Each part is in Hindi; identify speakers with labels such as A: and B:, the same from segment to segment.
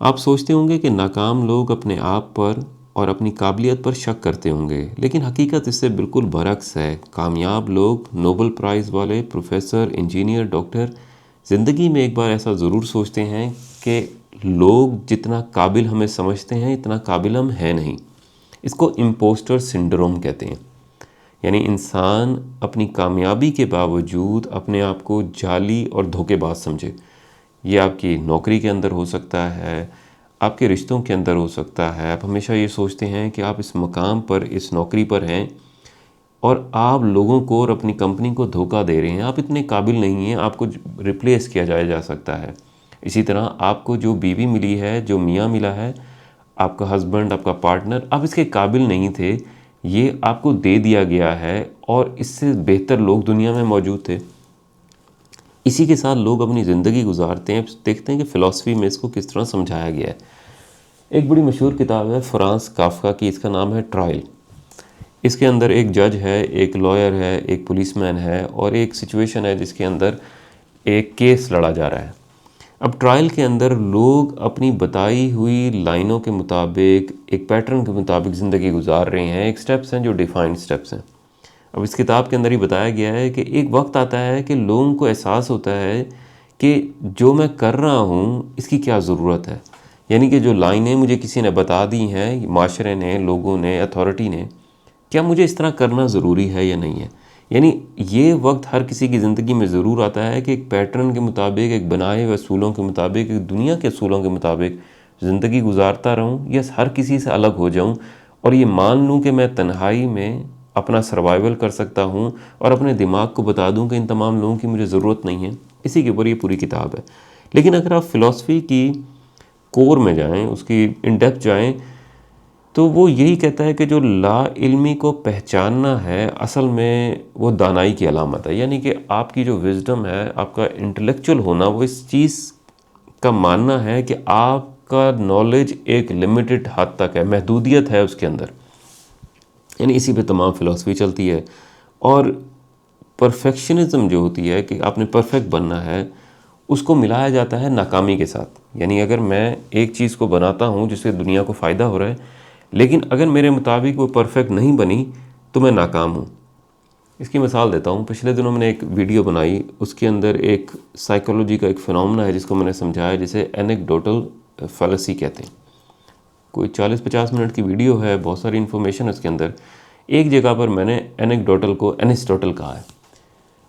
A: आप सोचते होंगे कि नाकाम लोग अपने आप पर और अपनी काबिलियत पर शक करते होंगे, लेकिन हकीकत इससे बिल्कुल बरअक्स है। कामयाब लोग, नोबेल प्राइज़ वाले प्रोफेसर, इंजीनियर, डॉक्टर, ज़िंदगी में एक बार ऐसा ज़रूर सोचते हैं कि लोग जितना काबिल हमें समझते हैं, इतना काबिल हम हैं नहीं। इसको इम्पोस्टर सिंड्रोम कहते हैं। यानी इंसान अपनी कामयाबी के बावजूद अपने आप को जाली और धोखेबाज समझे। ये आपकी नौकरी के अंदर हो सकता है, आपके रिश्तों के अंदर हो सकता है। आप हमेशा ये सोचते हैं कि आप इस मकाम पर, इस नौकरी पर हैं और आप लोगों को और अपनी कंपनी को धोखा दे रहे हैं। आप इतने काबिल नहीं हैं, आपको रिप्लेस किया जाया जा सकता है। इसी तरह आपको जो बीवी मिली है, जो मियाँ मिला है, आपका हस्बैंड, आपका पार्टनर, आप इसके काबिल नहीं थे, ये आपको दे दिया गया है और इससे बेहतर लोग दुनिया में मौजूद थे। इसी के साथ लोग अपनी ज़िंदगी गुजारते हैं। देखते हैं कि फ़िलॉसफी में इसको किस तरह समझाया गया है। एक बड़ी मशहूर किताब है फ्रांस काफ्का की, इसका नाम है ट्रायल। इसके अंदर एक जज है, एक लॉयर है, एक पुलिसमैन है और एक सिचुएशन है जिसके अंदर एक केस लड़ा जा रहा है। अब ट्रायल के अंदर लोग अपनी बताई हुई लाइनों के मुताबिक, एक पैटर्न के मुताबिक ज़िंदगी गुजार रहे हैं। एक स्टेप्स हैं जो डिफाइंड स्टेप्स हैं। अब इस किताब के अंदर ही बताया गया है कि एक वक्त आता है कि लोगों को एहसास होता है कि जो मैं कर रहा हूँ इसकी क्या ज़रूरत है। यानी कि जो लाइनें मुझे किसी ने बता दी हैं, माशरे ने, लोगों ने, अथॉरिटी ने, क्या मुझे इस तरह करना ज़रूरी है या नहीं है। यानी ये वक्त हर किसी की ज़िंदगी में ज़रूर आता है कि एक पैटर्न के मुताबिक, एक बनाए हुए असूलों के मुताबिक, एक दुनिया के असूलों के मुताबिक ज़िंदगी गुजारता रहूँ या हर किसी से अलग हो जाऊँ और ये मान लूँ कि मैं तन्हाई में अपना सर्वाइवल कर सकता हूँ और अपने दिमाग को बता दूँ कि इन तमाम लोगों की मुझे ज़रूरत नहीं है। इसी के ऊपर ये पूरी किताब है। लेकिन अगर आप फ़िलॉसफी की कोर में जाएँ, उसकी इन डेप्थ जाएँ, तो वो यही कहता है कि जो ला इल्मी को पहचानना है, असल में वो दानाई की अलामत है। यानी कि आपकी जो विज़डम है, आपका इंटेलेक्चुअल होना, वो इस चीज़ का मानना है कि आपका नॉलेज एक लिमिटेड हद तक है, महदूदियत है उसके अंदर। यानी इसी पे तमाम फ़िलॉसफी चलती है। और परफेक्शनिज़म जो होती है कि आपने परफेक्ट बनना है, उसको मिलाया जाता है नाकामी के साथ। यानी अगर मैं एक चीज़ को बनाता हूँ जिससे दुनिया को फ़ायदा हो रहा है, लेकिन अगर मेरे मुताबिक वो परफेक्ट नहीं बनी तो मैं नाकाम हूँ। इसकी मिसाल देता हूँ। पिछले दिनों मैंने एक वीडियो बनाई, उसके अंदर एक साइकोलॉजी का एक फ़िनोमेना है जिसको मैंने समझाया, जिसे एनेक्डोटल फैलेसी कहते हैं। कोई 40-50 मिनट की वीडियो है, बहुत सारी इन्फॉर्मेशन है उसके अंदर। एक जगह पर मैंने एनेक्डोटल को एरिस्टोटल कहा है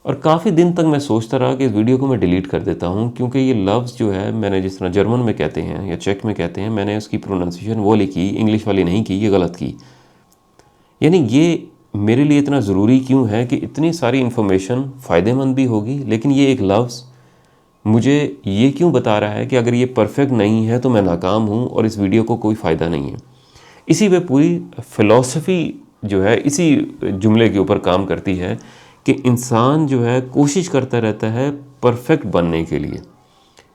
A: और काफ़ी दिन तक मैं सोचता रहा कि इस वीडियो को मैं डिलीट कर देता हूँ, क्योंकि ये लफ्ज़ जो है, मैंने जिस तरह जर्मन में कहते हैं या चेक में कहते हैं, मैंने उसकी प्रोनाउंसिएशन वो लिखी, इंग्लिश वाली नहीं की, ये गलत की। यानी ये मेरे लिए इतना ज़रूरी क्यों है कि इतनी सारी इन्फॉर्मेशन फ़ायदेमंद भी होगी, लेकिन ये एक लफ्ज़ मुझे ये क्यों बता रहा है कि अगर ये परफेक्ट नहीं है तो मैं नाकाम हूँ और इस वीडियो को कोई फ़ायदा नहीं है। इसी पे पूरी फ़िलॉसफ़ी जो है इसी जुमले के ऊपर काम करती है कि इंसान जो है कोशिश करता रहता है परफेक्ट बनने के लिए।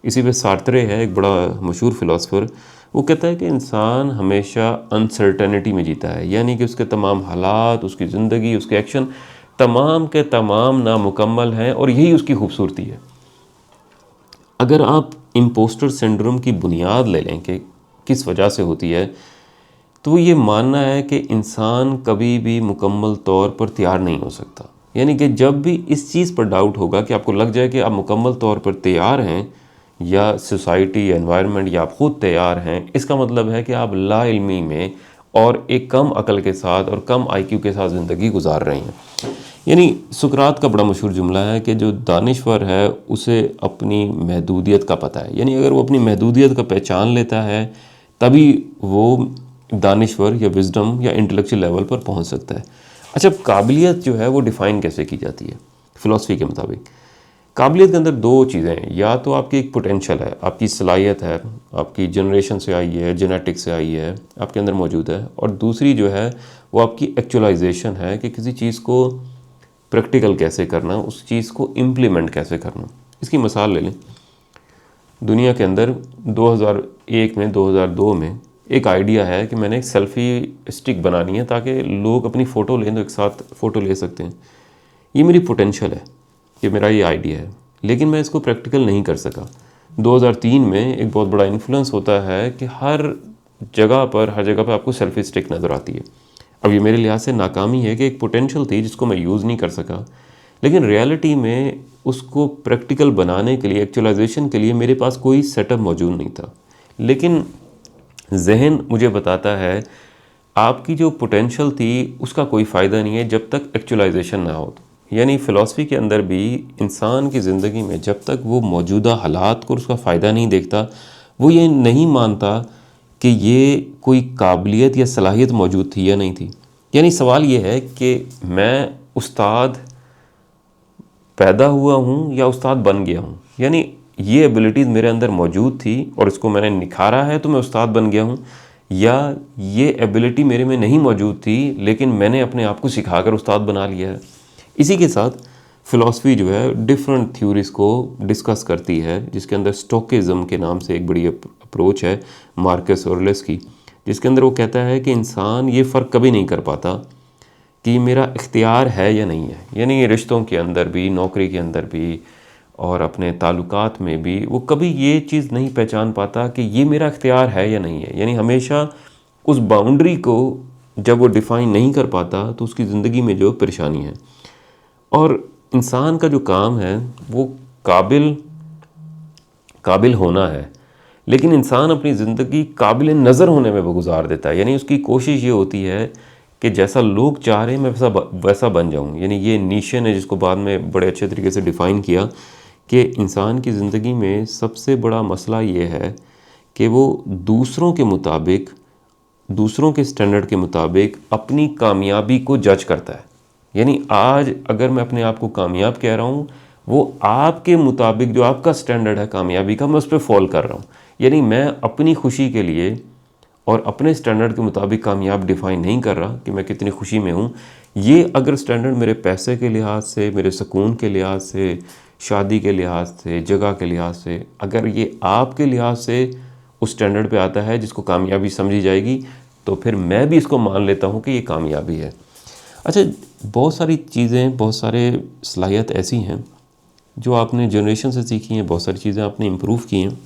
A: इसी पे सार्त्रे है, एक बड़ा मशहूर फ़िलासफ़र, वो कहता है कि इंसान हमेशा अनसर्टेनिटी में जीता है। यानी कि उसके तमाम हालात, उसकी ज़िंदगी, उसके एक्शन तमाम के तमाम नामुकम्मल हैं और यही उसकी खूबसूरती है। अगर आप इम्पोस्टर सिंड्रोम की बुनियाद ले लें कि किस वजह से होती है, तो ये मानना है कि इंसान कभी भी मुकम्मल तौर पर तैयार नहीं हो सकता। यानी कि जब भी इस चीज़ पर डाउट होगा कि आपको लग जाए कि आप मुकम्मल तौर पर तैयार हैं, या सोसाइटी या एनवायरनमेंट या आप ख़ुद तैयार हैं, इसका मतलब है कि आप लाइल्मी में और एक कम अकल के साथ और कम आईक्यू के साथ ज़िंदगी गुजार रहे हैं। यानी सुकरात का बड़ा मशहूर जुमला है कि जो दानिश्वर है उसे अपनी महदूदियत का पता है। यानी अगर वो अपनी महदूदियत का पहचान लेता है, तभी वो दानिश्वर या विजडम या इंटेलेक्चुअल लेवल पर पहुंच सकता है। अच्छा, काबिलियत जो है वो डिफ़ाइन कैसे की जाती है फ़िलॉसफी के मुताबिक? काबिलियत के अंदर दो चीज़ें हैं। या तो आपकी एक पोटेंशियल है, आपकी सलाहियत है, आपकी जनरेशन से आई है, जेनेटिक्स से आई है, आपके अंदर मौजूद है। और दूसरी जो है वो आपकी एक्चुअलाइजेशन है कि किसी चीज़ को प्रैक्टिकल कैसे करना, उस चीज़ को इम्प्लीमेंट कैसे करना। इसकी मिसाल ले लें। दुनिया के अंदर 2001 में, 2002 में एक आइडिया है कि मैंने एक सेल्फ़ी स्टिक बनानी है ताकि लोग अपनी फ़ोटो लें तो एक साथ फ़ोटो ले सकते हैं। ये मेरी पोटेंशियल है, ये मेरा ये आइडिया है, लेकिन मैं इसको प्रैक्टिकल नहीं कर सका। 2003 में एक बहुत बड़ा इन्फ्लुएंस होता है कि हर जगह पर आपको सेल्फी स्टिक नज़र आती है। अब ये मेरे लिहाज से नाकामी है कि एक पोटेंशियल थी जिसको मैं यूज़ नहीं कर सका, लेकिन रियलिटी में उसको प्रैक्टिकल बनाने के लिए, एक्चुअलाइजेशन के लिए मेरे पास कोई सेटअप मौजूद नहीं था। लेकिन जहन मुझे बताता है आपकी जो पोटेंशियल थी उसका कोई फ़ायदा नहीं है जब तक एक्चुअलाइजेशन ना हो। यानी फ़िलासफ़ी के अंदर भी इंसान की ज़िंदगी में जब तक वो मौजूदा हालात को उसका फ़ायदा नहीं देखता, वो ये नहीं मानता कि ये कोई काबिलियत या सलाहियत मौजूद थी या नहीं थी। यानी सवाल ये है कि मैं उस्ताद पैदा हुआ हूँ या उस्ताद बन गया हूँ। यानी ये एबिलिटीज़ मेरे अंदर मौजूद थी और इसको मैंने निखारा है तो मैं उस्ताद बन गया हूँ, या ये एबिलिटी मेरे में नहीं मौजूद थी लेकिन मैंने अपने आप को सिखाकर उस्ताद बना लिया है। इसी के साथ फ़िलासफ़ी जो है डिफरेंट थ्योरीज़ को डिस्कस करती है, जिसके अंदर स्टोकिज़म के नाम से एक बड़ी अप्रोच है मार्कस ऑरेलियस की, जिसके अंदर वो कहता है कि इंसान ये फ़र्क कभी नहीं कर पाता कि मेरा इख्तियार है या नहीं है। यानी ये रिश्तों के अंदर भी, नौकरी के अंदर भी और अपने ताल्लुकात में भी वो कभी ये चीज़ नहीं पहचान पाता कि ये मेरा इख्तियार है या नहीं है। यानी हमेशा उस बाउंड्री को जब वो डिफ़ाइन नहीं कर पाता तो उसकी ज़िंदगी में जो परेशानी है। और इंसान का जो काम है वो काबिल होना है, लेकिन इंसान अपनी ज़िंदगी काबिल नज़र होने में वो गुजार देता है। यानी उसकी कोशिश ये होती है कि जैसा लोग चाह रहे हैं मैं वैसा बन जाऊं। यानी ये नीशे ने जिसको बाद में बड़े अच्छे तरीके से डिफ़ाइन किया कि इंसान की ज़िंदगी में सबसे बड़ा मसला ये है कि वो दूसरों के मुताबिक, दूसरों के स्टैंडर्ड के मुताबिक अपनी कामयाबी को जज करता है। यानी आज अगर मैं अपने आप को कामयाब कह रहा हूँ, वो आपके मुताबिक जो आपका स्टैंडर्ड है कामयाबी का, मैं उस पर फॉल कर रहा हूँ। यानी मैं अपनी खुशी के लिए और अपने स्टैंडर्ड के मुताबिक कामयाब डिफ़ाइन नहीं कर रहा कि मैं कितनी खुशी में हूँ। ये अगर स्टैंडर्ड मेरे पैसे के लिहाज से, मेरे सुकून के लिहाज से, शादी के लिहाज से, जगह के लिहाज से, अगर ये आपके लिहाज से उस स्टैंडर्ड पे आता है जिसको कामयाबी समझी जाएगी, तो फिर मैं भी इसको मान लेता हूँ कि ये कामयाबी है। अच्छा, बहुत सारी चीज़ें, बहुत सारे सलाहियत ऐसी हैं जो आपने जनरेशन से सीखी हैं, बहुत सारी चीज़ें आपने इम्प्रूव की हैं।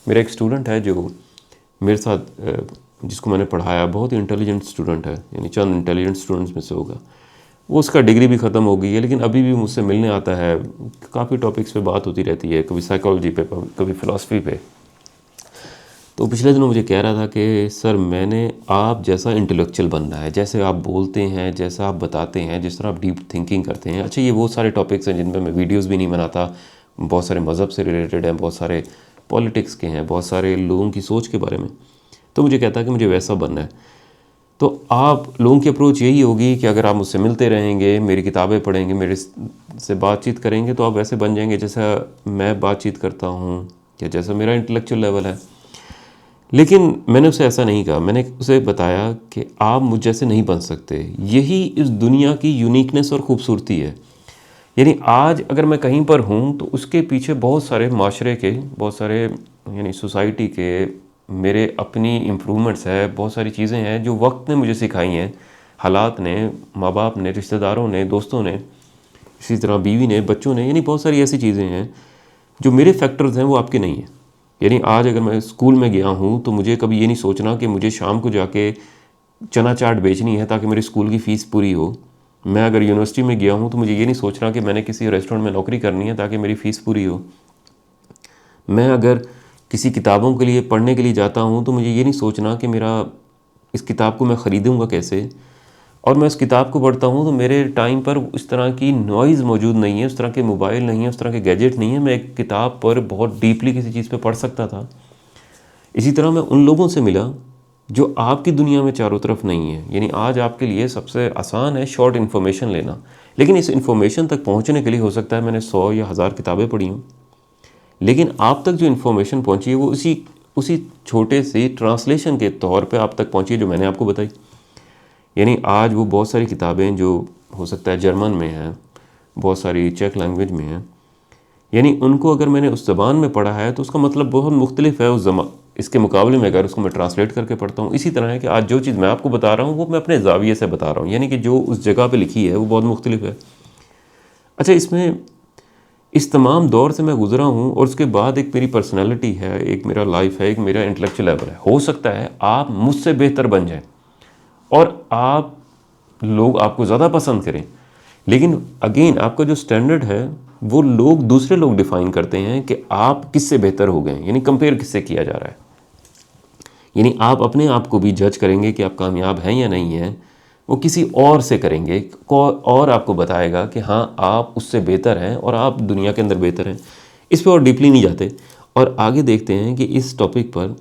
A: मेरा एक स्टूडेंट है जो मेरे साथ, जिसको मैंने पढ़ाया, बहुत ही इंटेलिजेंट स्टूडेंट है, यानी चंद इंटेलिजेंट स्टूडेंट्स में से होगा। वो उसका डिग्री भी ख़त्म हो गई है, लेकिन अभी भी मुझसे मिलने आता है। काफ़ी टॉपिक्स पे बात होती रहती है, कभी साइकोलॉजी पे, कभी फ़िलासफ़ी पे। तो पिछले दिनों मुझे कह रहा था कि सर मैंने आप जैसा इंटेलेक्चुअल बनना है, जैसे आप बोलते हैं, जैसा आप बताते हैं, जिस तरह आप डीप थिंकिंग करते हैं। अच्छा, ये वो सारे टॉपिक्स हैं जिन पर मैं वीडियोज़ भी नहीं बनाता, बहुत सारे मज़हब से रिलेटेड हैं, बहुत सारे पॉलिटिक्स के हैं, बहुत सारे लोगों की सोच के बारे में। तो मुझे कहता है कि मुझे वैसा बनना है। तो आप लोगों की अप्रोच यही होगी कि अगर आप मुझसे मिलते रहेंगे, मेरी किताबें पढ़ेंगे, मेरे से बातचीत करेंगे, तो आप वैसे बन जाएंगे जैसा मैं बातचीत करता हूँ या जैसा मेरा इंटेलेक्चुअल लेवल है। लेकिन मैंने उसे ऐसा नहीं कहा। मैंने उसे बताया कि आप मुझ जैसे नहीं बन सकते। यही इस दुनिया की यूनिकनेस और ख़ूबसूरती है। यानी आज अगर मैं कहीं पर हूँ तो उसके पीछे बहुत सारे माशरे के, बहुत सारे यानी सोसाइटी के, मेरे अपनी इम्प्रूवमेंट्स है, बहुत सारी चीज़ें हैं जो वक्त ने मुझे सिखाई हैं, हालात ने, माँ बाप ने, रिश्तेदारों ने, दोस्तों ने, इसी तरह बीवी ने, बच्चों ने। यानी बहुत सारी ऐसी चीज़ें हैं जो मेरे फैक्टर्स हैं, वो आपके नहीं हैं। यानी आज अगर मैं स्कूल में गया हूँ तो मुझे कभी ये नहीं सोचना कि मुझे शाम को जाके चना चाट बेचनी है ताकि मेरी स्कूल की फ़ीस पूरी हो। मैं अगर यूनिवर्सिटी में गया हूँ तो मुझे ये नहीं सोचना कि मैंने किसी रेस्टोरेंट में नौकरी करनी है ताकि मेरी फ़ीस पूरी हो। मैं अगर किसी किताबों के लिए पढ़ने के लिए जाता हूँ तो मुझे ये नहीं सोचना कि मेरा इस किताब को मैं ख़रीदूँगा कैसे, और मैं इस किताब को पढ़ता हूँ तो मेरे टाइम पर इस तरह की नॉइज़ मौजूद नहीं है, उस तरह के मोबाइल नहीं है, उस तरह के गैजेट नहीं है। मैं एक किताब पर बहुत डीपली किसी चीज़ पे पढ़ सकता था। इसी तरह मैं उन लोगों से मिला जो आपकी दुनिया में चारों तरफ नहीं है। यानी आज आपके लिए सबसे आसान है शॉर्ट इन्फॉर्मेशन लेना, लेकिन इस इन्फॉर्मेशन तक पहुँचने के लिए हो सकता है मैंने 100 या 1000 किताबें पढ़ी हों, लेकिन आप तक जो इन्फॉर्मेशन पहुँची है वो उसी छोटे से ट्रांसलेशन के तौर पे आप तक पहुँची है जो मैंने आपको बताई। यानी आज वो बहुत सारी किताबें जो हो सकता है जर्मन में हैं, बहुत सारी चेक लैंग्वेज में हैं, यानी उनको अगर मैंने उस ज़बान में पढ़ा है तो उसका मतलब बहुत मुख्तलिफ है इसके मुकाबले में अगर उसको मैं ट्रांसलेट करके पढ़ता हूँ। इसी तरह है कि आज जो चीज़ मैं आपको बता रहा हूँ वो मैं अपने ज़ाविये से बता रहा हूँ, यानी कि जो उस जगह पे लिखी है वो बहुत मुख्तलिफ है। अच्छा, इसमें इस तमाम दौर से मैं गुज़रा हूँ और उसके बाद एक मेरी पर्सनैलिटी है, एक मेरा लाइफ है, एक मेरा इंटेलेक्चुअल लेवल है। हो सकता है आप मुझसे बेहतर बन जाएँ और लोग आपको ज़्यादा पसंद करें, लेकिन अगेन आपका जो स्टैंडर्ड है वो दूसरे लोग डिफ़ाइन करते हैं कि आप किससे बेहतर हो गए हैं, यानी कंपेयर किससे किया जा रहा है। यानी आप अपने आप को भी जज करेंगे कि आप कामयाब हैं या नहीं हैं, वो किसी और से करेंगे और आपको बताएगा कि हाँ आप उससे बेहतर हैं और आप दुनिया के अंदर बेहतर हैं। इस पे और डीपली नहीं जाते और आगे देखते हैं कि इस टॉपिक पर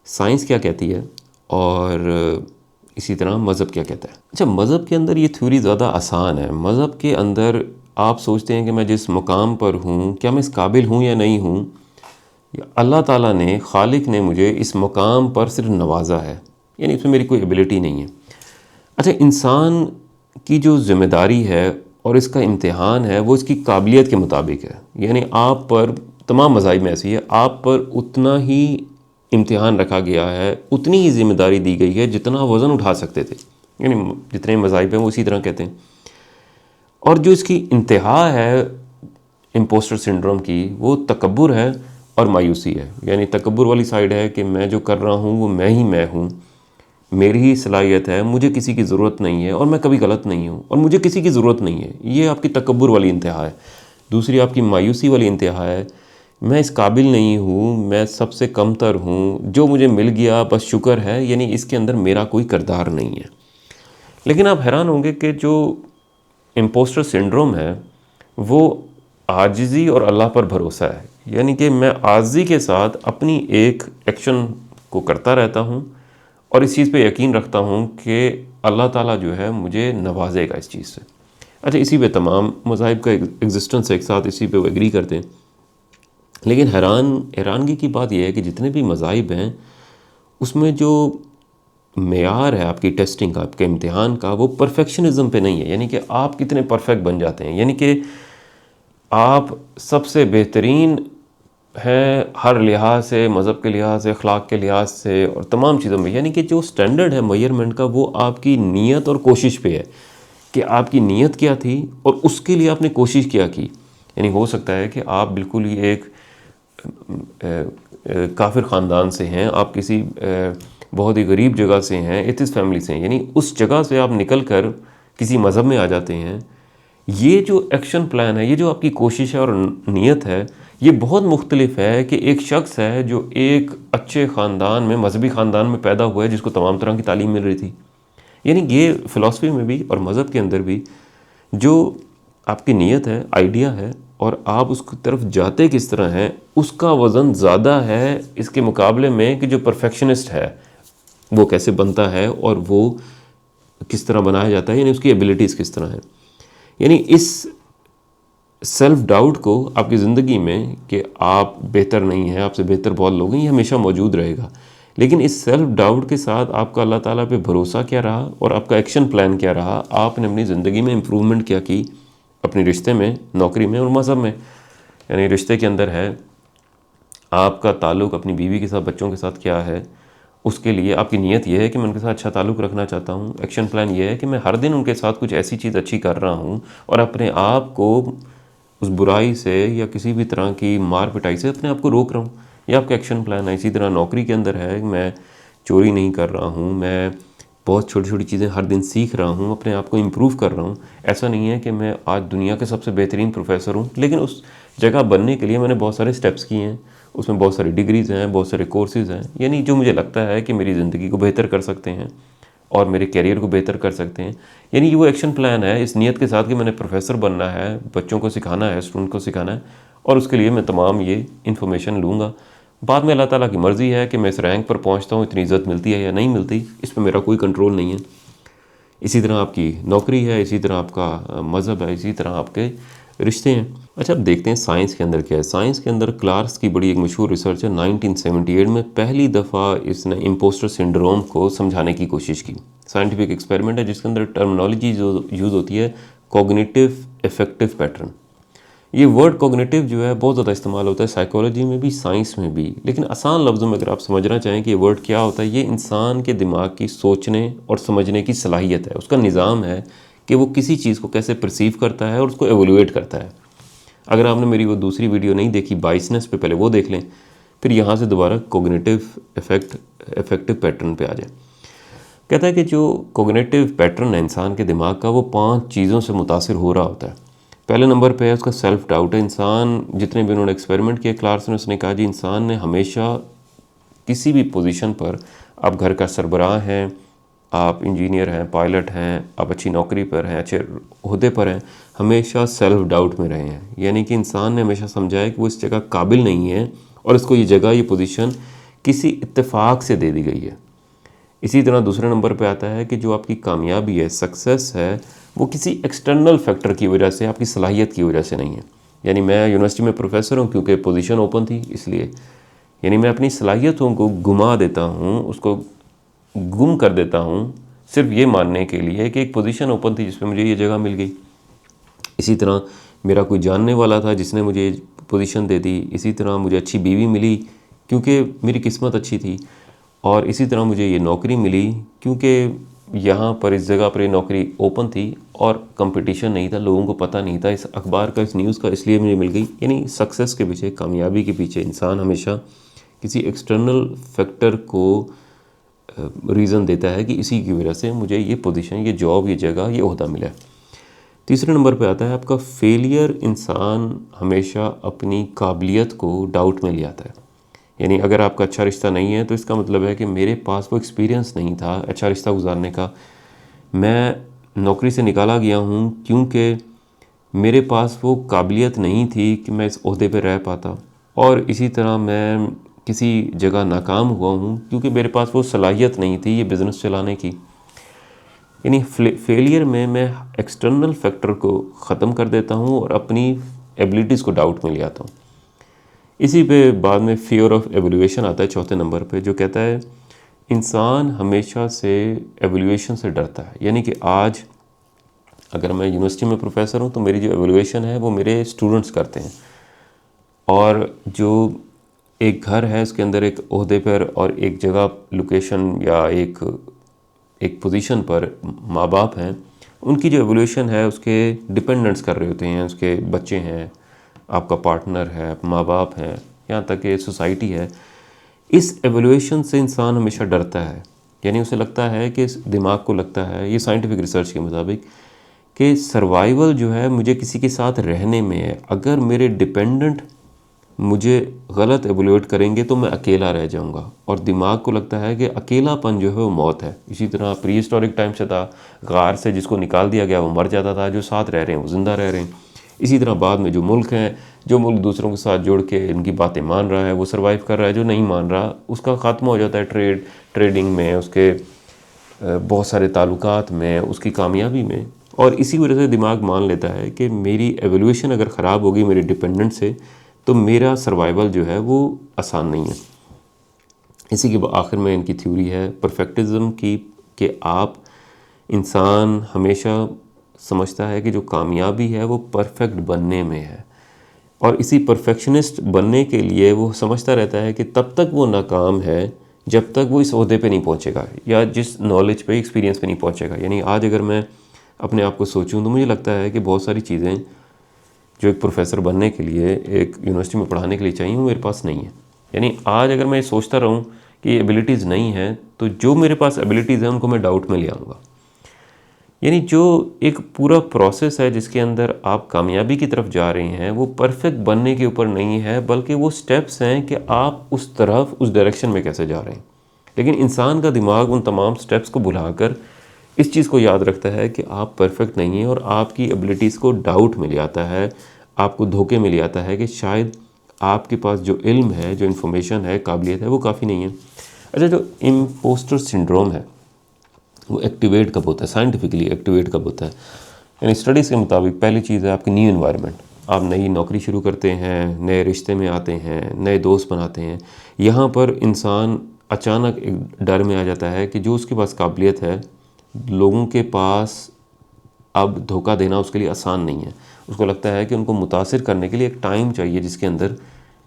A: साइंस क्या कहती है और इसी तरह मज़हब क्या कहता है। अच्छा, मज़हब के अंदर ये थ्योरी ज़्यादा आसान है। मज़हब के अंदर आप सोचते हैं कि मैं जिस मुकाम पर हूँ, क्या मैं इस काबिल हूँ या नहीं हूँ, अल्लाह ताला ने, खालिक ने मुझे इस मुकाम पर सिर्फ नवाजा है, यानी इसमें मेरी कोई एबिलिटी नहीं है। अच्छा, इंसान की जो ज़िम्मेदारी है और इसका इम्तिहान है वो इसकी काबिलियत के मुताबिक है। यानी आप पर, तमाम मज़ाहिब में ऐसी है, आप पर उतना ही इम्तिहान रखा गया है, उतनी ही ज़िम्मेदारी दी गई है जितना वज़न उठा सकते थे। यानी जितने मज़ाहिब हैं वो इसी तरह कहते हैं। और जो इसकी इंतहा है इम्पोस्टर सिंड्रोम की, वो तकब्बुर है और मायूसी है। यानी तकब्बुर वाली साइड है कि मैं जो कर रहा हूँ वो मैं ही मैं हूँ, मेरी ही सलाहियत है, मुझे किसी की ज़रूरत नहीं है और मैं कभी गलत नहीं हूँ और मुझे किसी की ज़रूरत नहीं है। ये आपकी तकब्बुर वाली इंतहा है। दूसरी आपकी मायूसी वाली इंतहा है, मैं इस काबिल नहीं हूँ, मैं सबसे कमतर हूँ, जो मुझे मिल गया बस शुक्र है, यानी इसके अंदर मेरा कोई किरदार नहीं है। लेकिन आप हैरान होंगे कि जो इम्पोस्टर सिंड्रोम है वो आजिज़ी और अल्लाह पर भरोसा है। यानी कि मैं आजिज़ी के साथ अपनी एक एक्शन को करता रहता हूँ और इस चीज़ पे यकीन रखता हूँ कि अल्लाह ताला जो है मुझे नवाजेगा इस चीज़ से। अच्छा, इसी पे तमाम मज़ाहिब का एग्जिस्टेंस एक साथ इसी पे वो एग्री करते हैं। लेकिन हैरानगी की बात यह है कि जितने भी मज़ाहिब हैं उसमें जो मेयार है आपकी टेस्टिंग का, आपके इम्तिहान का, वो परफेक्शनिज्म पे नहीं है। यानी कि आप कितने परफेक्ट बन जाते हैं, यानी कि आप सबसे बेहतरीन हैं हर लिहाज से, मज़हब के लिहाज से, अखलाक के लिहाज से और तमाम चीज़ों में। यानी कि जो स्टैंडर्ड है मेजरमेंट का वो आपकी नीयत और कोशिश पे है कि आपकी नीयत क्या थी और उसके लिए आपने कोशिश क्या की। यानी हो सकता है कि आप बिल्कुल ही एक काफिर ख़ानदान से हैं, आप किसी बहुत ही गरीब जगह से हैं, एथिस्ट फैमिली से हैं, यानी उस जगह से आप निकल कर किसी मज़हब में आ जाते हैं। ये जो एक्शन प्लान है, ये जो आपकी कोशिश है और नीयत है, ये बहुत मुख्तलिफ है कि एक शख्स है जो एक अच्छे ख़ानदान में, मजहबी ख़ानदान में पैदा हुआ है जिसको तमाम तरह की तालीम मिल रही थी। यानी ये फ़िलासफ़ी में भी और मज़हब के अंदर भी जो आपकी नीयत है, आइडिया है और आप उसकी तरफ जाते किस तरह हैं, उसका वज़न ज़्यादा है इसके मुकाबले में कि जो परफेक्शनिस्ट है वो कैसे बनता है और वो किस तरह बनाया जाता है, यानी उसकी एबिलिटीज़ किस तरह हैं। यानी इस सेल्फ डाउट को आपकी ज़िंदगी में कि आप बेहतर नहीं हैं, आपसे बेहतर बहुत लोग हैं, ये हमेशा मौजूद रहेगा। लेकिन इस सेल्फ डाउट के साथ आपका अल्लाह ताला पे भरोसा क्या रहा और आपका एक्शन प्लान क्या रहा, आपने अपनी ज़िंदगी में इम्प्रूवमेंट क्या की, अपने रिश्ते में, नौकरी में और मज़हब में। यानी रिश्ते के अंदर है आपका ताल्लुक़ अपनी बीवी के साथ, बच्चों के साथ क्या है, उसके लिए आपकी नीयत यह है कि मैं उनके साथ अच्छा ताल्लुक़ रखना चाहता हूँ। एक्शन प्लान ये है कि मैं हर दिन उनके साथ कुछ ऐसी चीज़ अच्छी कर रहा हूँ और अपने आप को उस बुराई से या किसी भी तरह की मार पिटाई से अपने आप को रोक रहा हूँ। यह आपका एक्शन प्लान है। इसी तरह नौकरी के अंदर है, मैं चोरी नहीं कर रहा हूँ, मैं बहुत छोटी छोटी चीज़ें हर दिन सीख रहा हूँ, अपने आप को इम्प्रूव कर रहा हूँ। ऐसा नहीं है कि मैं आज दुनिया के सबसे बेहतरीन प्रोफेसर हूँ, लेकिन उस जगह बनने के लिए मैंने बहुत सारे स्टेप्स किए हैं, उसमें बहुत सारी डिग्रीज़ हैं, बहुत सारे कोर्सेज़ हैं, यानी जो मुझे लगता है कि मेरी ज़िंदगी को बेहतर कर सकते हैं और मेरे करियर को बेहतर कर सकते हैं। यानी ये वो एक्शन प्लान है इस नीयत के साथ कि मैंने प्रोफेसर बनना है, बच्चों को सिखाना है, स्टूडेंट को सिखाना है और उसके लिए मैं तमाम ये इन्फॉर्मेशन लूँगा। बाद में अल्लाह ताला की मर्ज़ी है कि मैं इस रैंक पर पहुँचता हूँ, इतनी इज़्ज़त मिलती है या नहीं मिलती, इस पर मेरा कोई कंट्रोल नहीं है। इसी तरह आपकी नौकरी है, इसी तरह आपका मज़हब है, इसी तरह आपके रिश्ते हैं। अच्छा, अब देखते हैं साइंस के अंदर क्या है। साइंस के अंदर क्लार्क्स की बड़ी एक मशहूर रिसर्च है, 1978 में पहली दफ़ा इसने इम्पोस्टर सिंड्रोम को समझाने की कोशिश की। साइंटिफिक एक्सपेरिमेंट है जिसके अंदर टर्मिनोलॉजी जो यूज़ होती है, कॉग्निटिव इफेक्टिव पैटर्न। ये वर्ड कॉग्निटिव जो है बहुत ज़्यादा इस्तेमाल होता है साइकोलॉजी में भी, साइंस में भी। लेकिन आसान लफ्ज़ों में अगर आप समझना चाहें कि ये वर्ड क्या होता है, ये इंसान के दिमाग की सोचने और समझने की सलाहियत है, उसका निज़ाम है कि वो किसी चीज़ को कैसे परसीव करता है और उसको एवोल्यूएट करता है। अगर आपने मेरी वो दूसरी वीडियो नहीं देखी बाइसनेस पे, पहले वो देख लें, फिर यहाँ से दोबारा कोग्निटिव इफेक्टिव पैटर्न पे आ जाए। कहता है कि जो कोग्निटिव पैटर्न है इंसान के दिमाग का, वो 5 चीज़ों से मुतासिर हो रहा होता है। पहले नंबर पे है उसका सेल्फ डाउट है। इंसान, जितने भी उन्होंने एक्सपेरिमेंट किए क्लास में, उसने कहा जी इंसान ने हमेशा किसी भी पोजीशन पर, आप घर का सरबराह हैं, आप इंजीनियर हैं, पायलट हैं, आप अच्छी नौकरी पर हैं, अच्छे ओहदे पर हैं, हमेशा सेल्फ डाउट में रहे हैं। यानी कि इंसान ने हमेशा समझा है कि वो इस जगह काबिल नहीं है और इसको ये जगह, ये पोजीशन किसी इत्तेफाक से दे दी गई है। इसी तरह दूसरे नंबर पे आता है कि जो आपकी कामयाबी है, सक्सेस है, वो किसी एक्सटर्नल फैक्टर की वजह से, आपकी सलाहियत की वजह से नहीं है। यानी मैं यूनिवर्सिटी में प्रोफेसर हूँ क्योंकि पोजीशन ओपन थी, इसलिए। यानी मैं अपनी सलाहियतों को घुमा देता हूँ, उसको गुम कर देता हूँ, सिर्फ ये मानने के लिए कि एक पोजीशन ओपन थी जिसमें मुझे ये जगह मिल गई। इसी तरह मेरा कोई जानने वाला था जिसने मुझे पोजीशन दे दी। इसी तरह मुझे अच्छी बीवी मिली क्योंकि मेरी किस्मत अच्छी थी। और इसी तरह मुझे ये नौकरी मिली क्योंकि यहाँ पर, इस जगह पर ये नौकरी ओपन थी और कंपटीशन नहीं था, लोगों को पता नहीं था इस अखबार का, इस न्यूज़ का, इसलिए मुझे मिल गई। यानी सक्सेस के पीछे, कामयाबी के पीछे इंसान हमेशा किसी एक्सटर्नल फैक्टर को रीज़न देता है कि इसी की वजह से मुझे ये पोजीशन, ये जॉब, ये जगह, ये ओहदा मिला है। तीसरे नंबर पे आता है आपका फेलियर। इंसान हमेशा अपनी काबिलियत को डाउट में ले आता है। यानी अगर आपका अच्छा रिश्ता नहीं है तो इसका मतलब है कि मेरे पास वो एक्सपीरियंस नहीं था अच्छा रिश्ता गुजारने का। मैं नौकरी से निकाला गया हूँ क्योंकि मेरे पास वो काबिलियत नहीं थी कि मैं इस ओहदे पे रह पाता। और इसी तरह मैं किसी जगह नाकाम हुआ हूँ क्योंकि मेरे पास वो सलाहियत नहीं थी ये बिज़नेस चलाने की। यानी फेलियर में मैं एक्सटर्नल फैक्टर को ख़त्म कर देता हूँ और अपनी एबिलिटीज़ को डाउट में ले आता हूँ। इसी पे बाद में फियर ऑफ एवोल्यूशन आता है चौथे नंबर पे, जो कहता है इंसान हमेशा से एवोल्यूशन से डरता है। यानी कि आज अगर मैं यूनिवर्सिटी में प्रोफेसर हूँ तो मेरी जो एवोल्यूशन है वो मेरे स्टूडेंट्स करते हैं। और जो एक घर है उसके अंदर एक ओहदे पर और एक जगह, लोकेशन या एक पोजीशन पर माँ बाप हैं, उनकी जो एवोल्यूशन है उसके डिपेंडेंट्स कर रहे होते हैं, उसके बच्चे हैं, आपका पार्टनर है, माँ बाप हैं, यहाँ तक कि सोसाइटी है। इस एवोल्यूशन से इंसान हमेशा डरता है। यानी उसे लगता है कि दिमाग को लगता है, ये साइंटिफिक रिसर्च के मुताबिक, कि सर्वाइवल जो है मुझे किसी के साथ रहने में है। अगर मेरे डिपेंडेंट मुझे गलत एवोल्यूट करेंगे तो मैं अकेला रह जाऊंगा। और दिमाग को लगता है कि अकेलापन जो है वो मौत है। इसी तरह प्री हिस्टोरिक टाइम से था, गार से जिसको निकाल दिया गया वो मर जाता था, जो साथ रह रहे हैं वो ज़िंदा रह रहे हैं। इसी तरह बाद में जो मुल्क हैं, जो मुल्क दूसरों के साथ जुड़ के इनकी बातें मान रहा है वो सर्वाइव कर रहा है, जो नहीं मान रहा उसका ख़त्म हो जाता है ट्रेडिंग में, उसके बहुत सारे ताल्लुकात में, उसकी कामयाबी में। और इसी वजह से दिमाग मान लेता है कि मेरी एवोल्यूशन अगर ख़राब होगी मेरे डिपेंडेंट से तो मेरा सर्वाइवल जो है वो आसान नहीं है। इसी के आखिर में इनकी थ्योरी है परफेक्टिज्म की, कि आप, इंसान हमेशा समझता है कि जो कामयाबी है वो परफेक्ट बनने में है। और इसी परफेक्शनिस्ट बनने के लिए वो समझता रहता है कि तब तक वो नाकाम है जब तक वो इस ओहदे पे नहीं पहुंचेगा या जिस नॉलेज पे, एक्सपीरियंस पे नहीं पहुंचेगा। यानी आज अगर मैं अपने आप को सोचूं तो मुझे लगता है कि बहुत सारी चीज़ें जो एक प्रोफेसर बनने के लिए, एक यूनिवर्सिटी में पढ़ाने के लिए चाहिए, वो मेरे पास नहीं है। यानी आज अगर मैं सोचता रहूं कि ये एबिलिटीज़ नहीं है तो जो मेरे पास एबिलिटीज़ हैं उनको मैं डाउट में ले आऊँगा। यानी जो एक पूरा प्रोसेस है जिसके अंदर आप कामयाबी की तरफ जा रहे हैं वो परफेक्ट बनने के ऊपर नहीं है, बल्कि वो स्टेप्स हैं कि आप उस तरफ, उस डायरेक्शन में कैसे जा रहे हैं। लेकिन इंसान का दिमाग उन तमाम स्टेप्स को भुलाकर इस चीज़ को याद रखता है कि आप परफेक्ट नहीं हैं और आपकी एबिलिटीज़ को डाउट में ले आता है, आपको धोखे में ले आता है कि शायद आपके पास जो इल्म है, जो इन्फॉर्मेशन है, काबिलियत है, वो काफ़ी नहीं है। अच्छा, जो इम्पोस्टर सिंड्रोम है वो एक्टिवेट कब होता है, साइंटिफिकली एक्टिवेट कब होता है? यानी स्टडीज़ के मुताबिक पहली चीज़ है आपकी न्यू इन्वायरमेंट। आप नई नौकरी शुरू करते हैं, नए रिश्ते में आते हैं, नए दोस्त बनाते हैं। यहाँ पर इंसान अचानक एक डर में आ जाता है कि जो उसके पास काबिलियत है, लोगों के पास अब धोखा देना उसके लिए आसान नहीं है। उसको लगता है कि उनको मुतासिर करने के लिए एक टाइम चाहिए जिसके अंदर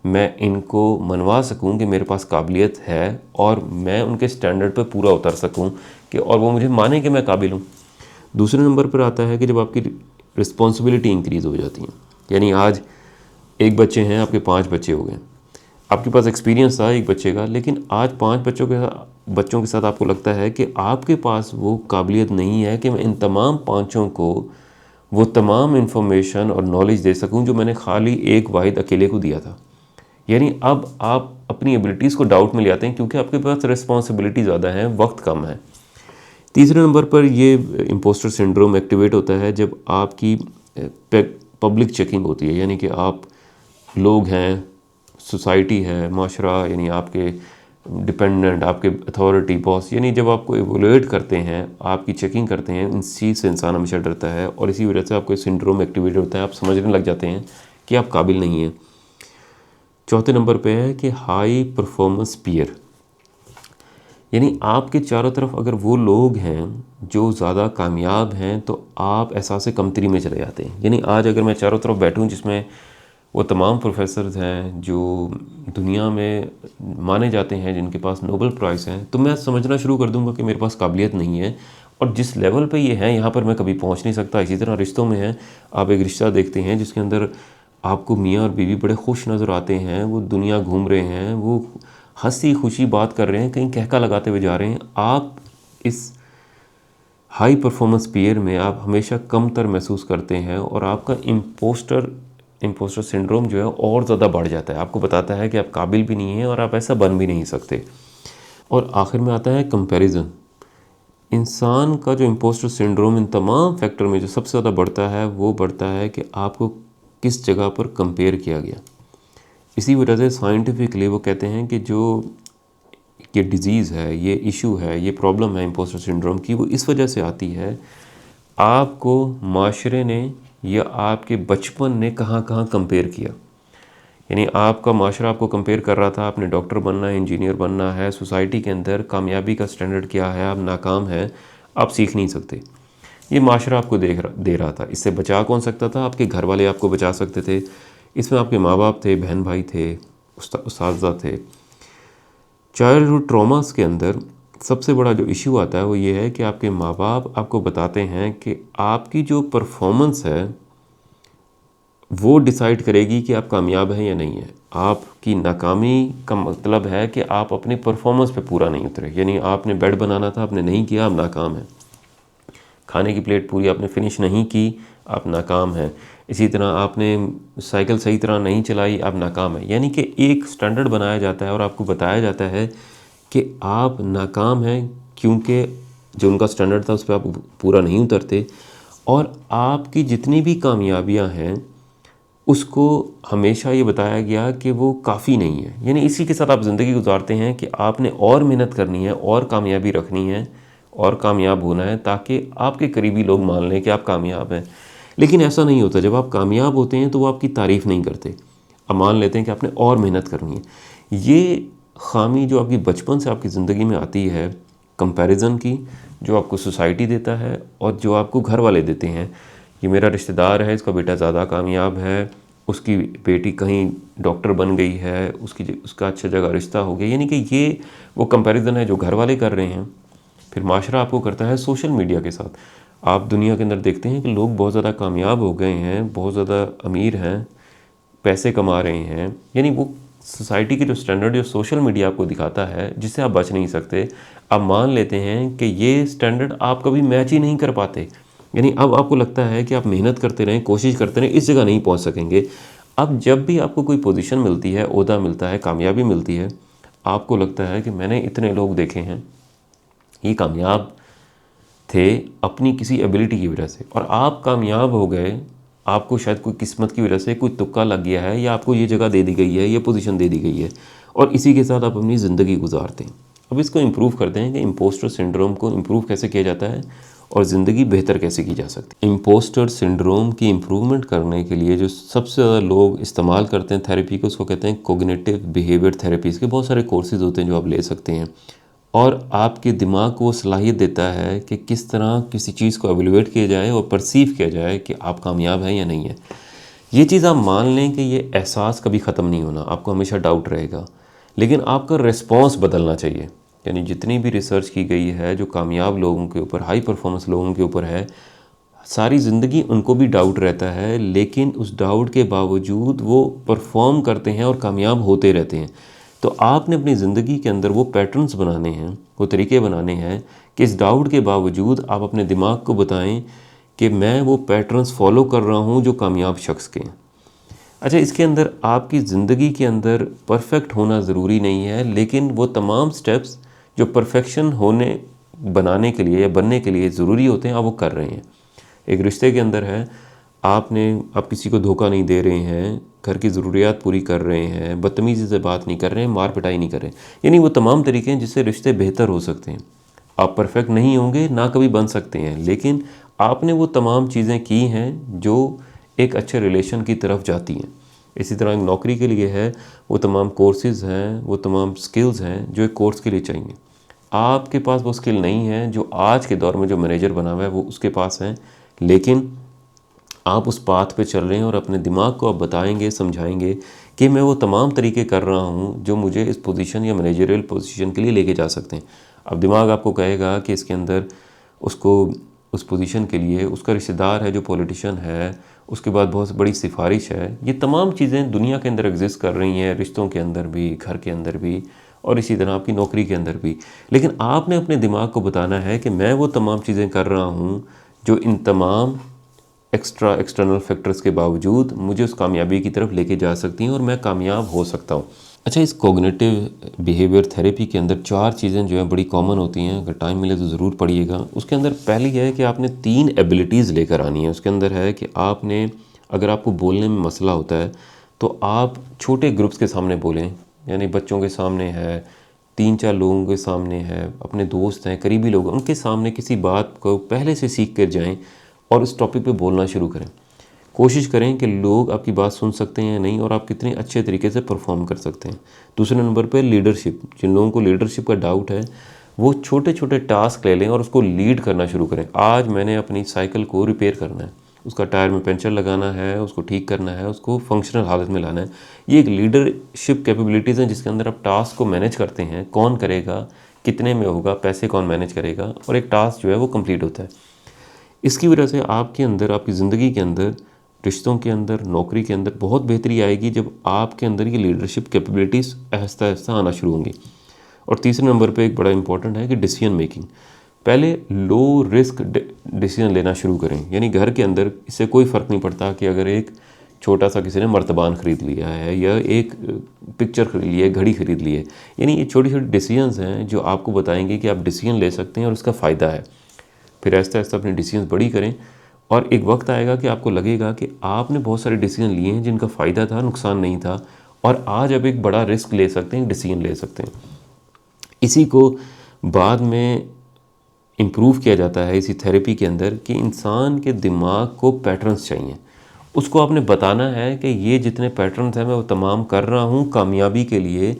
A: मैं इनको मनवा सकूं कि मेरे पास काबिलियत है और मैं उनके स्टैंडर्ड पे पूरा उतर सकूं, कि और वो मुझे माने कि मैं काबिल हूं। दूसरे नंबर पर आता है कि जब आपकी रिस्पॉन्सिबिलिटी इंक्रीज़ हो जाती है। यानी आज एक बच्चे हैं, आपके 5 बच्चे हो गए। आपके पास एक्सपीरियंस था एक बच्चे का, लेकिन आज 5 बच्चों के साथ आपको लगता है कि आपके पास वो काबिलियत नहीं है कि मैं इन तमाम पाँचों को वो तमाम इन्फॉर्मेशन और नॉलेज दे सकूं जो मैंने खाली एक वाहिद अकेले को दिया था। यानी अब आप अपनी एबिलिटीज़ को डाउट में ले आते हैं क्योंकि आपके पास रिस्पॉन्सिबिलिटी ज़्यादा है, वक्त कम है। तीसरे नंबर पर ये इम्पोस्टर सिंड्रोम एक्टिवेट होता है जब आपकी पब्लिक चेकिंग होती है। यानी कि आप लोग हैं, सोसाइटी है, माशरा, यानी आपके डिपेंडेंट, आपके अथॉरिटी, बॉस, यानी जब आपको एवोल्यूएट करते हैं, आपकी चेकिंग करते हैं, इस चीज़ से इंसान हमेशा डरता है और इसी वजह से आपको सिंड्रोम एक्टिवेट होता है। आप समझने लग जाते हैं कि आप काबिल नहीं हैं। चौथे नंबर पे है कि हाई परफॉर्मेंस पीयर, यानी आपके चारों तरफ अगर वो लोग हैं जो ज़्यादा कामयाब हैं तो आप एहसास कमतरी में चले जाते हैं। यानी आज अगर मैं चारों तरफ बैठूं जिसमें वो तमाम प्रोफेसर्स हैं जो दुनिया में माने जाते हैं, जिनके पास नोबेल प्राइज़ हैं, तो मैं समझना शुरू कर दूंगा कि मेरे पास काबिलियत नहीं है और जिस लेवल पे ये हैं यहाँ पर मैं कभी पहुँच नहीं सकता। इसी तरह रिश्तों में है, आप एक रिश्ता देखते हैं जिसके अंदर आपको मियाँ और बीवी बड़े खुश नज़र आते हैं, वो दुनिया घूम रहे हैं, वो हंसी खुशी बात कर रहे हैं, कहीं कहका लगाते हुए जा रहे हैं। आप इस हाई परफॉर्मेंस पीयर में आप हमेशा कमतर महसूस करते हैं और आपका इम्पोस्टर सिंड्रोम जो है और ज़्यादा बढ़ जाता है। आपको बताता है कि आप काबिल भी नहीं हैं और आप ऐसा बन भी नहीं सकते। और आखिर में आता है कंपैरिजन। इंसान का जो इम्पोस्टर सिंड्रोम इन तमाम फैक्टर में जो सबसे ज़्यादा बढ़ता है वो बढ़ता है कि आपको किस जगह पर कंपेयर किया गया। इसी वजह से साइंटिफिकली वो कहते हैं कि जो ये डिज़ीज़ है, ये इशू है, ये प्रॉब्लम है इम्पोस्टर सिंड्रोम की, वो इस वजह से आती है आपको माशरे ने या आपके बचपन ने कहाँ कहाँ कंपेयर किया। यानी आपका माशरा आपको कंपेयर कर रहा था, आपने डॉक्टर बनना है, इंजीनियर बनना है, सोसाइटी के अंदर कामयाबी का स्टैंडर्ड क्या है, आप नाकाम हैं, आप सीख नहीं सकते। ये माशरा आपको दे रहा था। इससे बचा कौन सकता था? आपके घर वाले आपको बचा सकते थे। इसमें आपके माँ बाप थे, बहन भाई थे, उस्ताद थे। चाइल्डहुड ट्रॉमास के अंदर सबसे बड़ा जो इशू आता है वो ये है कि आपके माँ बाप आपको बताते हैं कि आपकी जो परफॉर्मेंस है वो डिसाइड करेगी कि आप कामयाब हैं या नहीं है। आपकी नाकामी का मतलब है कि आप अपनी परफॉर्मेंस पे पूरा नहीं उतरे। यानी आपने बेड बनाना था, आपने नहीं किया, आप नाकाम हैं। खाने की प्लेट पूरी आपने फिनिश नहीं की, आप नाकाम हैं। इसी तरह आपने साइकिल सही तरह नहीं चलाई, आप नाकाम हैं। यानी कि एक स्टैंडर्ड बनाया जाता है और आपको बताया जाता है कि आप नाकाम हैं क्योंकि जो उनका स्टैंडर्ड था उस पर आप पूरा नहीं उतरते। और आपकी जितनी भी कामयाबियां हैं उसको हमेशा ये बताया गया कि वो काफ़ी नहीं है। यानी इसी के साथ आप ज़िंदगी गुजारते हैं कि आपने और मेहनत करनी है और कामयाबी रखनी है और कामयाब होना है ताकि आपके करीबी लोग मान लें कि आप कामयाब हैं। लेकिन ऐसा नहीं होता। जब आप कामयाब होते हैं तो वो आपकी तारीफ़ नहीं करते, अब मान लेते हैं कि आपने और मेहनत करनी है। ये ख़ामी जो आपकी बचपन से आपकी ज़िंदगी में आती है कंपैरिजन की, जो आपको सोसाइटी देता है और जो आपको घर वाले देते हैं। ये मेरा रिश्तेदार है, इसका बेटा ज़्यादा कामयाब है, उसकी बेटी कहीं डॉक्टर बन गई है, उसका अच्छा जगह रिश्ता हो गया। यानी कि ये वो कंपैरिजन है जो घर वाले कर रहे हैं। फिर माशरा आपको करता है सोशल मीडिया के साथ। आप दुनिया के अंदर देखते हैं कि लोग बहुत ज़्यादा कामयाब हो गए हैं, बहुत ज़्यादा अमीर हैं, पैसे कमा रहे हैं। यानी वो सोसाइटी के जो स्टैंडर्ड जो सोशल मीडिया आपको दिखाता है जिससे आप बच नहीं सकते, आप मान लेते हैं कि ये स्टैंडर्ड आप कभी मैच ही नहीं कर पाते। यानी अब आपको लगता है कि आप मेहनत करते रहें, कोशिश करते रहें, इस जगह नहीं पहुंच सकेंगे। अब जब भी आपको कोई पोजीशन मिलती है, ओहदा मिलता है, कामयाबी मिलती है, आपको लगता है कि मैंने इतने लोग देखे हैं ये कामयाब थे अपनी किसी एबिलिटी की वजह से, और आप कामयाब हो गए, आपको शायद कोई किस्मत की वजह से कोई तुक्का लग गया है या आपको ये जगह दे दी गई है, ये पोजीशन दे दी गई है, और इसी के साथ आप अपनी ज़िंदगी गुजारते हैं। अब इसको इम्प्रूव करते हैं कि इम्पोस्टर सिंड्रोम को इम्प्रूव कैसे किया जाता है और ज़िंदगी बेहतर कैसे की जा सकती है। इम्पोस्टर सिंड्रोम की इम्प्रूवमेंट करने के लिए जो सबसे ज़्यादा लोग इस्तेमाल करते हैं थेरेपी को, उसको कहते हैं कोग्निटिव बिहेवियर थेरेपीज़ के बहुत सारे कोर्सेज होते हैं जो आप ले सकते हैं, और आपके दिमाग को सलाहियत देता है कि किस तरह किसी चीज़ को एवेलुएट किया जाए और परसीव किया जाए कि आप कामयाब हैं या नहीं है। ये चीज़ आप मान लें कि ये एहसास कभी ख़त्म नहीं होना, आपको हमेशा डाउट रहेगा, लेकिन आपका रिस्पॉन्स बदलना चाहिए। यानी जितनी भी रिसर्च की गई है जो कामयाब लोगों के ऊपर, हाई परफॉर्मेंस लोगों के ऊपर है, सारी ज़िंदगी उनको भी डाउट रहता है, लेकिन उस डाउट के बावजूद वो परफॉर्म करते हैं और कामयाब होते रहते हैं। तो आपने अपनी ज़िंदगी के अंदर वो पैटर्न्स बनाने हैं, वो तरीके बनाने हैं कि इस डाउट के बावजूद आप अपने दिमाग को बताएं कि मैं वो पैटर्न्स फॉलो कर रहा हूँ जो कामयाब शख्स के हैं। अच्छा, इसके अंदर आपकी ज़िंदगी के अंदर परफेक्ट होना ज़रूरी नहीं है, लेकिन वो तमाम स्टेप्स जो परफेक्शन होने बनाने के लिए या बनने के लिए ज़रूरी होते हैं, आप वो कर रहे हैं। एक रिश्ते के अंदर है, आप किसी को धोखा नहीं दे रहे हैं, घर की ज़रूरियात पूरी कर रहे हैं, बदतमीज़ी से बात नहीं कर रहे हैं, मार पिटाई नहीं कर रहे हैं। यानी वो तमाम तरीके हैं जिससे रिश्ते बेहतर हो सकते हैं। आप परफेक्ट नहीं होंगे, ना कभी बन सकते हैं, लेकिन आपने वो तमाम चीज़ें की हैं जो एक अच्छे रिलेशन की तरफ जाती हैं। इसी तरह एक नौकरी के लिए है, वो तमाम कोर्सेज़ हैं, वो तमाम स्किल्स हैं जो एक कोर्स के लिए चाहिए। आपके पास वो स्किल नहीं है जो आज के दौर में जो मैनेजर बना हुआ है वो उसके पास है, लेकिन आप उस पाथ पे चल रहे हैं और अपने दिमाग को आप बताएंगे, समझाएंगे कि मैं वो तमाम तरीके कर रहा हूँ जो मुझे इस पोजीशन या मैनेजरियल पोजीशन के लिए लेके जा सकते हैं। अब दिमाग आपको कहेगा कि इसके अंदर उसको उस पोजीशन के लिए उसका रिश्तेदार है जो पॉलिटिशियन है, उसके बाद बहुत बड़ी सिफारिश है। ये तमाम चीज़ें दुनिया के अंदर एग्जिस्ट कर रही हैं, रिश्तों के अंदर भी, घर के अंदर भी, और इसी तरह आपकी नौकरी के अंदर भी। लेकिन आपने अपने दिमाग को बताना है कि मैं वो तमाम चीज़ें कर रहा हूँ जो इन तमाम एक्सटर्नल फैक्टर्स के बावजूद मुझे उस कामयाबी की तरफ लेके जा सकती हैं और मैं कामयाब हो सकता हूँ। अच्छा, इस कॉग्निटिव बिहेवियर थेरेपी के अंदर 4 चीज़ें जो हैं बड़ी कॉमन होती हैं, अगर टाइम मिले तो ज़रूर पढ़िएगा। उसके अंदर पहली है कि आपने 3 एबिलिटीज़ लेकर आनी है। उसके अंदर है कि आपने, अगर आपको बोलने में मसला होता है तो आप छोटे ग्रुप्स के सामने बोलें, यानी बच्चों के सामने है, 3-4 लोगों के सामने है, अपने दोस्त हैं, करीबी लोग, उनके सामने किसी बात को पहले से सीख कर जाएँ और इस टॉपिक पे बोलना शुरू करें। कोशिश करें कि लोग आपकी बात सुन सकते हैं या नहीं, और आप कितने अच्छे तरीके से परफॉर्म कर सकते हैं। दूसरे नंबर पे लीडरशिप। जिन लोगों को लीडरशिप का डाउट है वो छोटे छोटे टास्क ले लें और उसको लीड करना शुरू करें। आज मैंने अपनी साइकिल को रिपेयर करना है, उसका टायर में पंचर लगाना है, उसको ठीक करना है, उसको फंक्शनल हालत में लाना है। ये एक लीडरशिप कैपेबिलिटीज़ हैं जिसके अंदर आप टास्क को मैनेज करते हैं, कौन करेगा, कितने में होगा, पैसे कौन मैनेज करेगा, और एक टास्क जो है वो कंप्लीट होता है। इसकी वजह से आपके अंदर, आपकी ज़िंदगी के अंदर, रिश्तों के अंदर, नौकरी के अंदर बहुत बेहतरी आएगी जब आपके अंदर ये लीडरशिप कैपेबिलिटीज़ आहिस्ता आहिस्ता आना शुरू होंगी। और तीसरे नंबर पे एक बड़ा इंपॉर्टेंट है कि डिसीजन मेकिंग। पहले लो रिस्क डिसीजन लेना शुरू करें। यानी घर के अंदर इससे कोई फ़र्क नहीं पड़ता कि अगर एक छोटा सा किसी ने मर्तबान ख़रीद लिया है या एक पिक्चर खरीद ली है, घड़ी खरीद ली है। यानी ये छोटी छोटी डिसीजंस हैं जो आपको बताएंगे कि आप डिसीजन ले सकते हैं और उसका फ़ायदा है। फिर आहिस्ता आहिस्ता अपनी डिसीजंस बड़ी करें और एक वक्त आएगा कि आपको लगेगा कि आपने बहुत सारे डिसीजन लिए हैं जिनका फ़ायदा था, नुकसान नहीं था, और आज अब एक बड़ा रिस्क ले सकते हैं, डिसीजन ले सकते हैं। इसी को बाद में इम्प्रूव किया जाता है इसी थेरेपी के अंदर कि इंसान के दिमाग को पैटर्न्स चाहिए। उसको आपने बताना है कि ये जितने पैटर्न्स हैं मैं वो तमाम कर रहा हूँ कामयाबी के लिए,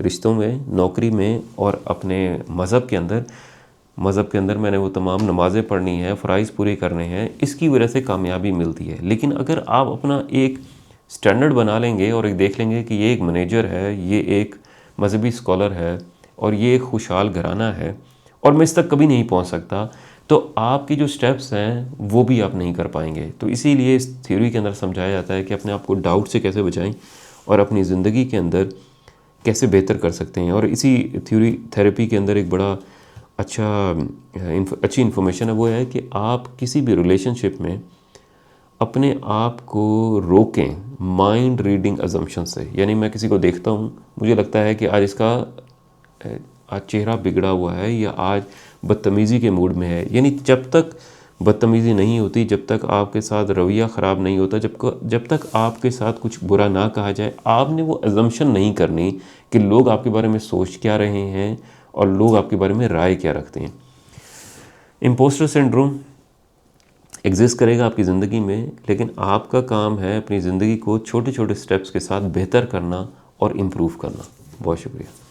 A: रिश्तों में, नौकरी में और अपने मज़हब के अंदर। मज़हब के अंदर मैंने वो तमाम नमाज़ें पढ़नी है, फ़राइज़ पूरे करने हैं, इसकी वजह से कामयाबी मिलती है। लेकिन अगर आप अपना एक स्टैंडर्ड बना लेंगे और एक देख लेंगे कि ये एक मैनेजर है, ये एक मजहबी स्कॉलर है और ये एक खुशहाल घराना है और मैं इस तक कभी नहीं पहुंच सकता, तो आपकी जो स्टेप्स हैं वो भी आप नहीं कर पाएंगे। तो इसीलिए इस थ्योरी के अंदर समझाया जाता है कि अपने आप को डाउट से कैसे बचाएं और अपनी ज़िंदगी के अंदर कैसे बेहतर कर सकते हैं। और इसी थ्योरी थेरेपी के अंदर एक बड़ा अच्छी इन्फॉर्मेशन है, वो है कि आप किसी भी रिलेशनशिप में अपने आप को रोकें माइंड रीडिंग अजम्पशन से। यानी मैं किसी को देखता हूँ, मुझे लगता है कि आज चेहरा बिगड़ा हुआ है या आज बदतमीज़ी के मूड में है। यानी जब तक बदतमीज़ी नहीं होती, जब तक आपके साथ रवैया ख़राब नहीं होता, जब तक आपके साथ कुछ बुरा ना कहा जाए, आपने वो अजम्पशन नहीं करनी कि लोग आपके बारे में सोच क्या रहे हैं और लोग आपके बारे में राय क्या रखते हैं। इम्पोस्टर सिंड्रोम एग्जिस्ट करेगा आपकी ज़िंदगी में, लेकिन आपका काम है अपनी ज़िंदगी को छोटे छोटे स्टेप्स के साथ बेहतर करना और इम्प्रूव करना। बहुत शुक्रिया।